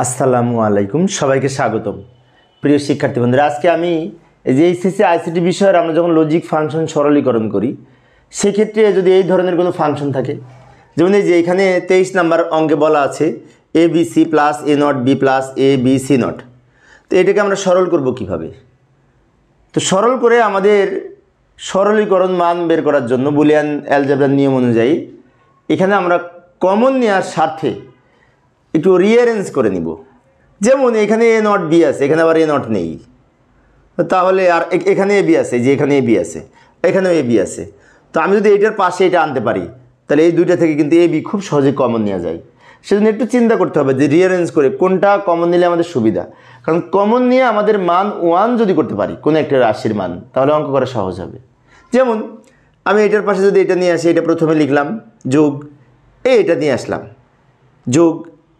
আসসালামু আলাইকুম, সবাইকে স্বাগতম। প্রিয় শিক্ষার্থী বন্ধুরা, আজকে আমি এই যে এইচএসসি আইসিটি বিষয়ের আমরা যখন লজিক ফাংশন সরলীকরণ করি, সেক্ষেত্রে যদি এই ধরনের কোনো ফাংশন থাকে, যেমন এই যে এখানে 23 নম্বর অঙ্কে বলা আছে A B C plus A not B plus A B C not. তো এটাকে আমরা সরল করব কিভাবে? তো সরল করে আমাদের সরলীকরণ মান বের করার জন্য বুলিয়ান অ্যালজেব্রার নিয়ম অনুযায়ী এখানে আমরা কমন নেওয়ার স্বার্থে একটু রিঅ্যারেঞ্জ করে নিব। যেমন এখানে এ নট বি আছে, এখানে আবার এ নট নেই, তাহলে আর এখানে এ বি আছে, যে এখানে এ বি আছে, এখানেও এ বি আছে। তো আমি যদি এটার পাশে এটা আনতে পারি, তাহলে এই দুইটা থেকে কিন্তু এ বি খুব সহজে কমন নেওয়া যায়। সেজন্য একটু চিন্তা করতে হবে যে রিঅ্যারেঞ্জ করে কোনটা কমন নিলে আমাদের সুবিধা। কারণ কমন নিয়ে আমাদের মান 1 যদি করতে পারি কোনো একটা রাশির মান, তাহলে অঙ্ক করা সহজ হবে। যেমন আমি এটার পাশে যদি এটা নিয়ে আসি, এটা প্রথমে লিখলাম যোগ, এটা নিয়ে আসলাম যোগ,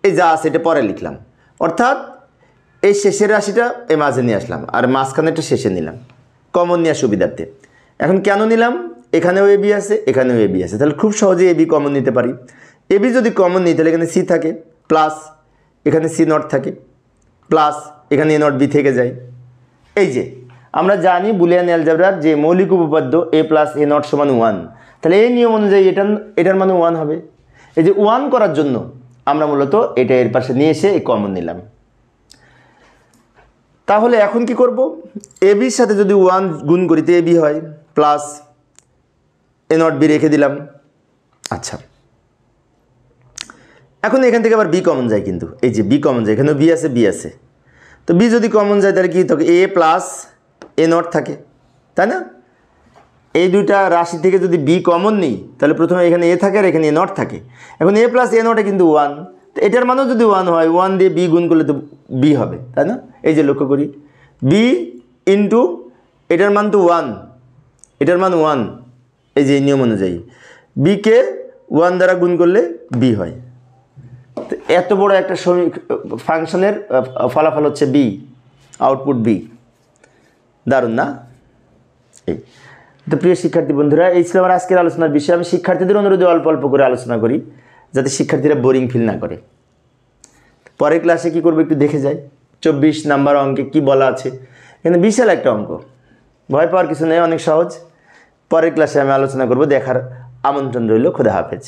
এই যা আছে এটা পরে লিখলাম, অর্থাৎ এই শেষের রাশিটা এই মাঝে নিয়ে আসলাম আর মাঝখানেটা শেষে নিলাম কমন নেওয়ার সুবিধার্থে। এখন কেন নিলাম? এখানেও এ বি আছে, এখানেও এ বি আছে, তাহলে খুব সহজে এ বি কমন নিতে পারি। এ বি যদি কমন নিই তাহলে এখানে সি থাকে প্লাস এখানে সি নট থাকে প্লাস এখানে এ নট বি থেকে যায়। এই যে আমরা জানি বুলিয়ান অ্যালজেব্রার যে মৌলিক উপপাদ্য এ প্লাস এ নট সমান 1, তাহলে এই নিয়ম অনুযায়ী এটার মানে 1 হবে। এই যে 1 করার জন্য আমরা মূলত এটা এর পাশে নিয়ে এসে এই কমন নিলাম। তাহলে এখন কি করব? এ বির সাথে যদি 1 গুণ করি তো এ বি হয়, প্লাস এ নট বি রেখে দিলাম। আচ্ছা, এখন এখান থেকে আবার বি কমন যায়, কিন্তু এই যে বি কমন যায়, এখানেও বি আছে, বি আছে। তো বি যদি কমন যায় তাহলে কি থাকে? এ প্লাস এ নট থাকে, তাই না? এই দুইটা রাশি থেকে যদি বি কমন নিই তাহলে প্রথমে এখানে এ থাকে আর এখানে এ নট থাকে। এখন এ প্লাস এ নটে কিন্তু 1, তো এটার মানও যদি 1 হয়, 1 দিয়ে বি গুণ করলে তো বি হবে, তাই না? এই যে লক্ষ্য করি, বি ইন্টু এটার মান তো 1, এটার মান 1, এই যে নিয়ম অনুযায়ী বিকে 1 দ্বারা গুণ করলে বি হয়। তো এত বড় একটা ফাংশনের ফলাফল হচ্ছে বি, আউটপুট বি। দারুণ না? এই তো প্রিয় শিক্ষার্থী বন্ধুরা, এই ছিল আমার আজকের আলোচনার বিষয়। আমি শিক্ষার্থীদের অনুরোধে অল্প অল্প করে আলোচনা করি যাতে শিক্ষার্থীরা বোরিং ফিল না করে। পরের ক্লাসে কি করবো একটু দেখে যাই। 24 নাম্বার অঙ্কে কি বলা আছে, কিন্তু বিশাল একটা অঙ্ক, ভয় পাওয়ার কিছু নেই, অনেক সহজ। পরের ক্লাসে আমি আলোচনা করব, দেখার আমন্ত্রণ রইল। খোদা হাফেজ।